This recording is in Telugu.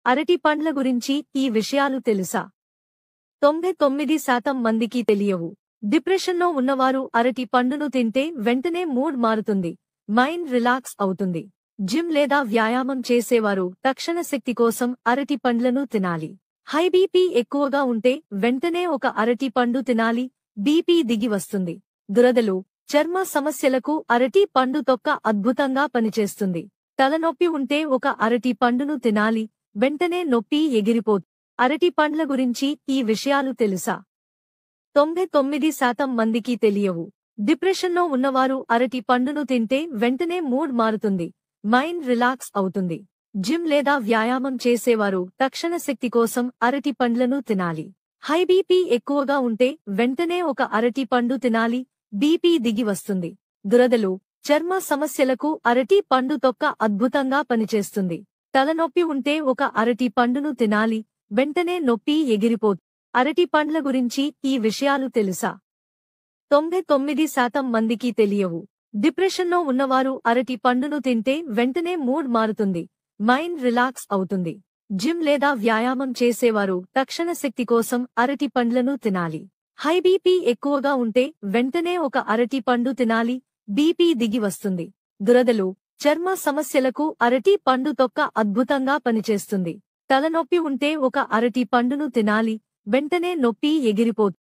అరటి పండ్ల గురించి ఈ విషయాలు తెలుసా? 99% మందికి తెలియవు. డిప్రెషన్లో ఉన్నవారు అరటి పండును తింటే వెంటనే మూడ్ మారుతుంది, మైండ్ రిలాక్స్ అవుతుంది. జిమ్ లేదా వ్యాయామం చేసేవారు తక్షణ శక్తి కోసం అరటి పండ్లను తినాలి. హై బీపీ ఎక్కువగా ఉంటే వెంటనే ఒక అరటి పండు తినాలి, బీపీ దిగి వస్తుంది. దురదలు, చర్మ సమస్యలకు అరటి పండు తొక్క అద్భుతంగా పనిచేస్తుంది. తలనొప్పి ఉంటే ఒక అరటి పండును తినాలి, వెంటనే నొప్పి ఎగిరిపోతుంది. అరటి పండ్ల గురించి ఈ విషయాలు తెలుసా? 99% మందికి తెలియవు. డిప్రెషన్లో ఉన్నవారు అరటి పండును తింటే వెంటనే మూడ్ మారుతుంది, మైండ్ రిలాక్స్ అవుతుంది. జిమ్ లేదా వ్యాయామం చేసేవారు తక్షణ శక్తి కోసం అరటి పండ్లను తినాలి. హై బీపీ ఎక్కువగా ఉంటే వెంటనే ఒక అరటి పండు తినాలి, బీపీ దిగి వస్తుంది. దురదలు, చర్మ సమస్యలకు అరటి పండు తొక్క అద్భుతంగా పనిచేస్తుంది. తలనొప్పి ఉంటే ఒక అరటి పండును తినాలి, వెంటనే నొప్పి ఎగిరిపోతుంది. అరటి పండ్ల గురించి ఈ విషయాలు తెలుసా? 99% మందికి తెలియవు. డిప్రెషన్లో ఉన్నవారు అరటి పండును తింటే వెంటనే మూడ్ మారుతుంది, మైండ్ రిలాక్స్ అవుతుంది. జిమ్ లేదా వ్యాయామం చేసేవారు తక్షణ శక్తి కోసం అరటి పండ్లను తినాలి. హై బీపీ ఎక్కువగా ఉంటే వెంటనే ఒక అరటి పండు తినాలి, బీపీ దిగి వస్తుంది. దురదలు, చర్మ సమస్యలకు అరటి పండు తొక్క అద్భుతంగా పనిచేస్తుంది. తలనొప్పి ఉంటే ఒక అరటి పండును తినాలి, వెంటనే నొప్పి ఎగిరిపోతుంది.